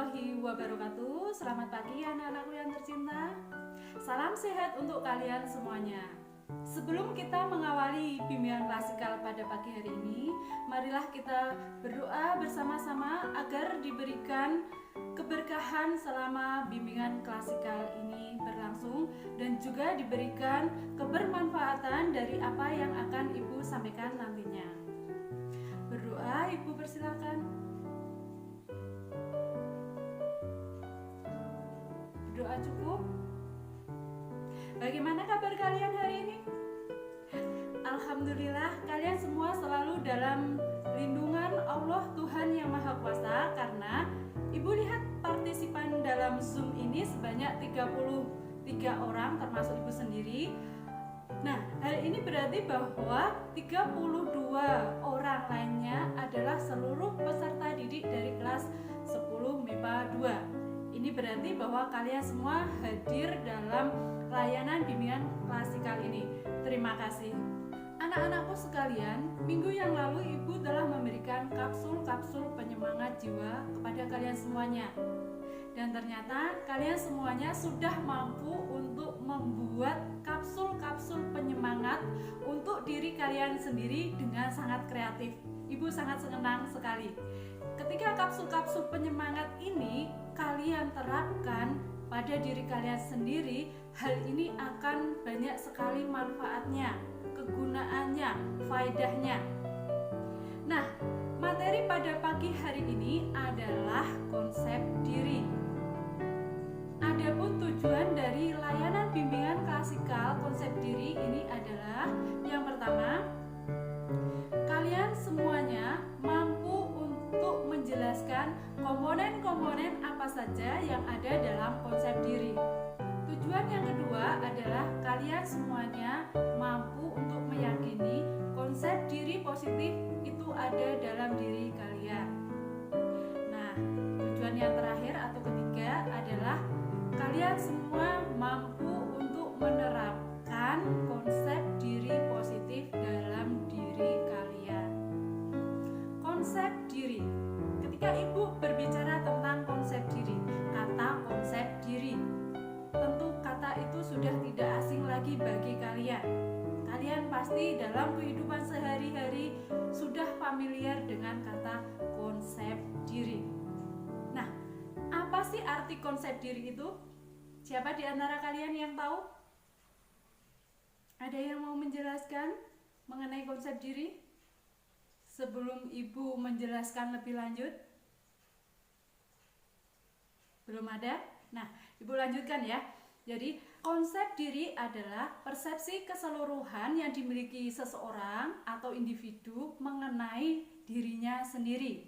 warahmatullahi wabarakatuh. Selamat pagi anak-anakku yang tercinta. Salam sehat untuk kalian semuanya. Sebelum kita mengawali bimbingan klasikal pada pagi hari ini, marilah kita berdoa bersama-sama agar diberikan keberkahan selama bimbingan klasikal ini berlangsung dan juga diberikan kebermanfaatan dari apa yang akan Ibu sampaikan nantinya. Berdoa, Ibu persilakan. Doa cukup. Bagaimana kabar kalian hari ini? Alhamdulillah, kalian semua selalu dalam lindungan Allah Tuhan Yang Maha Kuasa, karena Ibu lihat partisipan dalam Zoom ini sebanyak 33 orang termasuk Ibu sendiri. Nah, hal ini berarti bahwa 32 orang lainnya adalah seluruh peserta didik dari kelas 10 MIPA 2. Ini berarti bahwa kalian semua hadir dalam layanan bimbingan klasikal ini. Terima kasih. Anak-anakku sekalian, minggu yang lalu Ibu telah memberikan kapsul-kapsul penyemangat jiwa kepada kalian semuanya. Dan ternyata kalian semuanya sudah mampu untuk membuat kapsul-kapsul penyemangat untuk diri kalian sendiri dengan sangat kreatif. Ibu sangat senang sekali. Ketika kapsul-kapsul penyemangat ini kalian terapkan pada diri kalian sendiri, hal ini akan banyak sekali manfaatnya, kegunaannya, faedahnya. Nah, materi pada pagi hari ini adalah konsep diri. Adapun tujuan dari layanan bimbingan klasikal konsep diri ini adalah yang pertama, kalian semuanya mampu untuk menjelaskan komponen-komponen apa saja yang ada dalam konsep diri. Tujuan yang kedua adalah kalian semuanya mampu untuk meyakini konsep diri positif itu ada dalam diri kalian. Nah, tujuan yang terakhir atau ketiga adalah kalian semua mampu untuk menerapkan konsep diri positif dalam diri kalian. Konsep diri. Ketika Ibu berbicara tentang konsep diri, kata konsep diri, tentu kata itu sudah tidak asing lagi bagi kalian. Kalian pasti dalam kehidupan sehari-hari sudah familiar dengan kata konsep diri. Nah, apa sih arti konsep diri itu? Siapa di antara kalian yang tahu? Ada yang mau menjelaskan mengenai konsep diri? Sebelum Ibu menjelaskan lebih lanjut? Belum ada? Nah, Ibu lanjutkan ya. Jadi, konsep diri adalah persepsi keseluruhan yang dimiliki seseorang atau individu mengenai dirinya sendiri.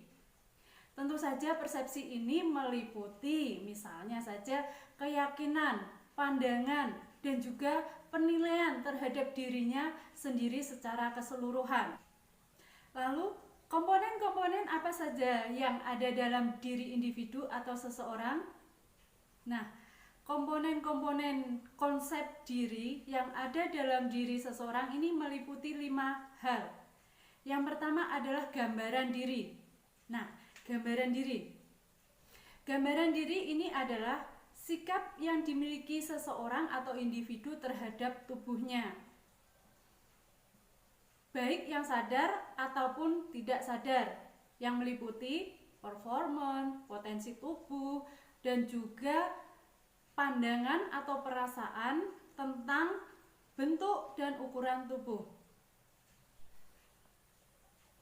Tentu saja persepsi ini meliputi misalnya saja keyakinan, pandangan, dan juga penilaian terhadap dirinya sendiri secara keseluruhan. Lalu, komponen-komponen apa saja yang ada dalam diri individu atau seseorang? Nah, komponen-komponen konsep diri yang ada dalam diri seseorang ini meliputi 5 hal. Yang pertama adalah gambaran diri. Nah, gambaran diri. Gambaran diri ini adalah sikap yang dimiliki seseorang atau individu terhadap tubuhnya, baik yang sadar ataupun tidak sadar, yang meliputi performa, potensi tubuh, dan juga pandangan atau perasaan tentang bentuk dan ukuran tubuh.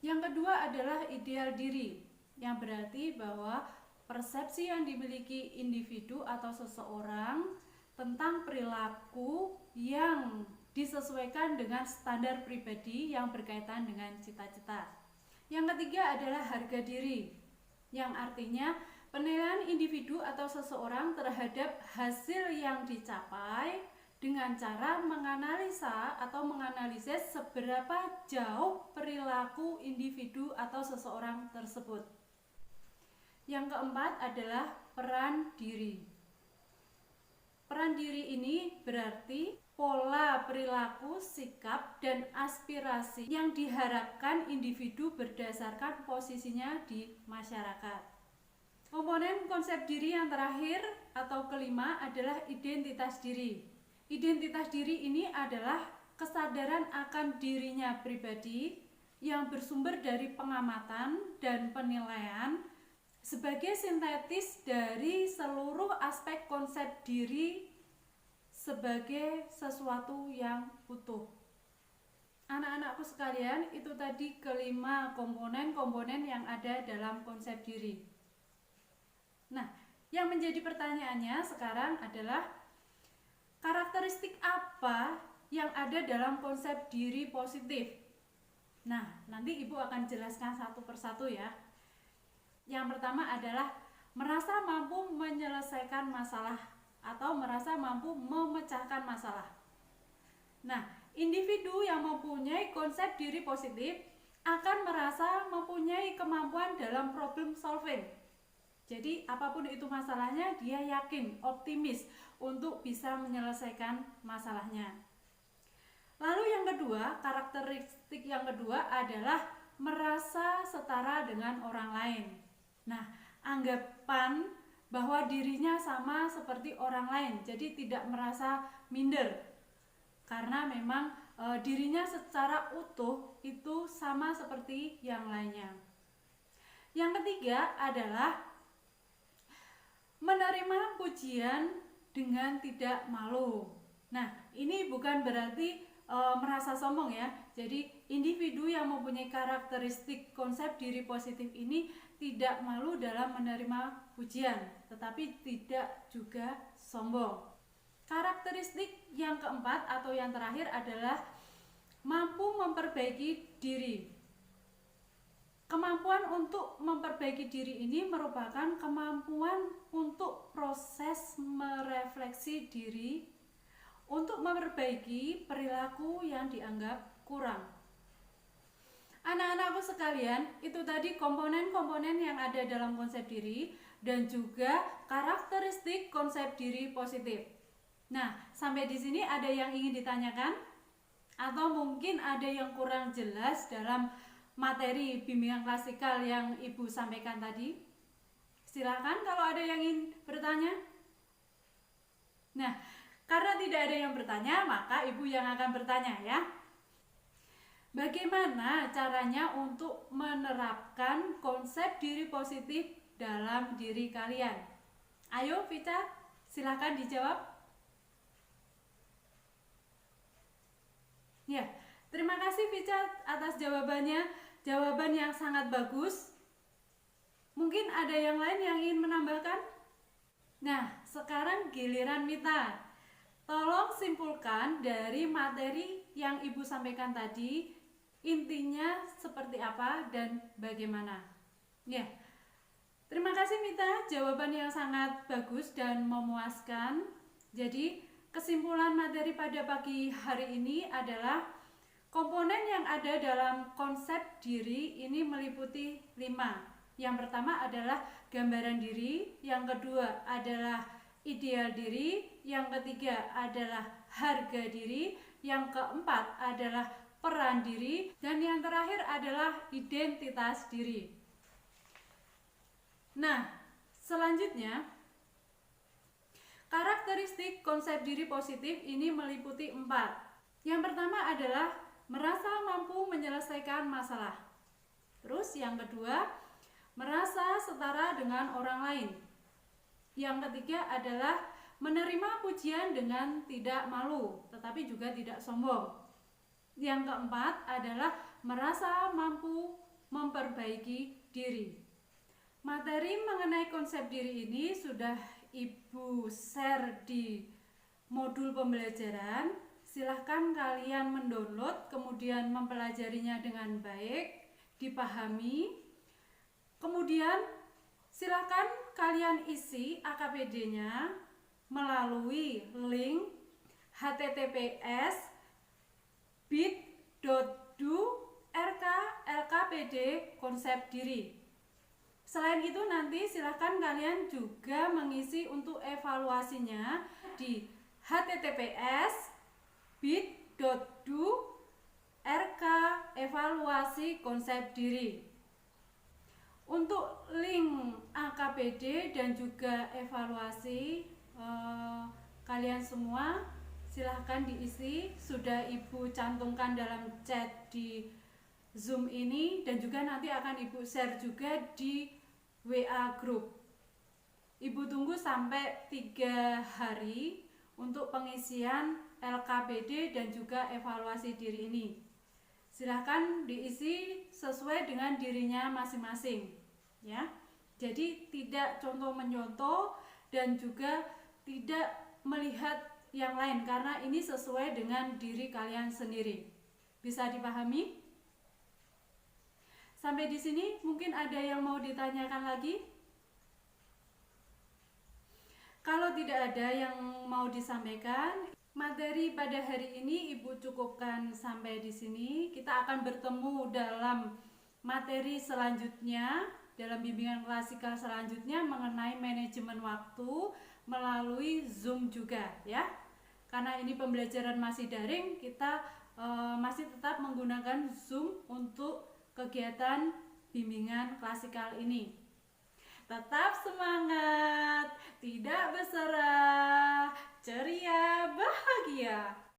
Yang kedua adalah ideal diri, yang berarti bahwa persepsi yang dimiliki individu atau seseorang tentang perilaku yang disesuaikan dengan standar pribadi yang berkaitan dengan cita-cita. Yang ketiga adalah harga diri, yang artinya penilaian individu atau seseorang terhadap hasil yang dicapai dengan cara menganalisa atau menganalisis seberapa jauh perilaku individu atau seseorang tersebut. Yang keempat adalah peran diri. Peran diri ini berarti pola perilaku, sikap, dan aspirasi yang diharapkan individu berdasarkan posisinya di masyarakat. Komponen konsep diri yang terakhir atau kelima adalah identitas diri. Identitas diri ini adalah kesadaran akan dirinya pribadi yang bersumber dari pengamatan dan penilaian sebagai sintetis dari seluruh aspek konsep diri sebagai sesuatu yang utuh. Anak-anakku sekalian, itu tadi kelima komponen-komponen yang ada dalam konsep diri. Nah, yang menjadi pertanyaannya sekarang adalah karakteristik apa yang ada dalam konsep diri positif? Nah, nanti Ibu akan jelaskan satu persatu ya. Yang pertama adalah merasa mampu menyelesaikan masalah atau merasa mampu memecahkan masalah. Nah, individu yang mempunyai konsep diri positif akan merasa mempunyai kemampuan dalam problem solving. Jadi apapun itu masalahnya, dia yakin, optimis untuk bisa menyelesaikan masalahnya. Lalu yang kedua, karakteristik yang kedua adalah merasa setara dengan orang lain. Nah, anggapan bahwa dirinya sama seperti orang lain, jadi tidak merasa minder. Karena memang dirinya secara utuh itu sama seperti yang lainnya. Yang ketiga adalah menerima pujian dengan tidak malu. Nah, ini bukan berarti merasa sombong ya. Jadi individu yang mempunyai karakteristik konsep diri positif ini tidak malu dalam menerima pujian, tetapi tidak juga sombong. Karakteristik yang keempat atau yang terakhir adalah mampu memperbaiki diri. Kemampuan untuk memperbaiki diri ini merupakan kemampuan untuk proses merefleksi diri untuk memperbaiki perilaku yang dianggap kurang. Anak-anakku sekalian, itu tadi komponen-komponen yang ada dalam konsep diri dan juga karakteristik konsep diri positif. Nah, sampai di sini ada yang ingin ditanyakan? Atau mungkin ada yang kurang jelas dalam materi bimbingan klasikal yang Ibu sampaikan tadi? Silakan kalau ada yang ingin bertanya. Nah, karena tidak ada yang bertanya, maka Ibu yang akan bertanya ya. Bagaimana caranya untuk menerapkan konsep diri positif dalam diri kalian? Ayo Vita, silakan dijawab. Ya, terima kasih Vita atas jawabannya. Jawaban yang sangat bagus. Mungkin ada yang lain yang ingin menambahkan? Nah, sekarang giliran Mita. Tolong simpulkan dari materi yang Ibu sampaikan tadi, intinya seperti apa dan bagaimana. Ya, terima kasih Mita, jawaban yang sangat bagus dan memuaskan. Jadi, kesimpulan materi pada pagi hari ini adalah komponen yang ada dalam konsep diri ini meliputi 5. Yang pertama adalah gambaran diri, yang kedua adalah ideal diri, yang ketiga adalah harga diri, yang keempat adalah peran diri, dan yang terakhir adalah identitas diri. Nah, selanjutnya karakteristik konsep diri positif ini meliputi 4. Yang pertama adalah merasa mampu menyelesaikan masalah. Terus yang kedua, merasa setara dengan orang lain. Yang ketiga adalah menerima pujian dengan tidak malu, tetapi juga tidak sombong. Yang keempat adalah merasa mampu memperbaiki diri. Materi mengenai konsep diri ini sudah Ibu share di modul pembelajaran. Silahkan kalian mendownload, kemudian mempelajarinya dengan baik, dipahami. Kemudian silahkan kalian isi AKPD-nya melalui link https://bit.do/lkpd konsep diri. Selain itu nanti silahkan kalian juga mengisi untuk evaluasinya di https://bit.do/rk evaluasi konsep diri. Untuk link AKBD dan juga evaluasi kalian semua silahkan diisi, sudah Ibu cantumkan dalam chat di Zoom ini dan juga nanti akan Ibu share juga di WA group. Ibu tunggu sampai 3 hari untuk pengisian LKBD dan juga evaluasi diri ini. Silahkan diisi sesuai dengan dirinya masing-masing, ya. Jadi tidak contoh menyontoh dan juga tidak melihat yang lain karena ini sesuai dengan diri kalian sendiri. Bisa dipahami? Sampai di sini mungkin ada yang mau ditanyakan lagi? Kalau tidak ada yang mau disampaikan, materi pada hari ini Ibu cukupkan sampai di sini. Kita akan bertemu dalam materi selanjutnya, dalam bimbingan klasikal selanjutnya mengenai manajemen waktu melalui Zoom juga, ya. Karena ini pembelajaran masih daring, kita masih tetap menggunakan Zoom untuk kegiatan bimbingan klasikal ini. Tetap semangat, tidak berserah, ceria, bahagia.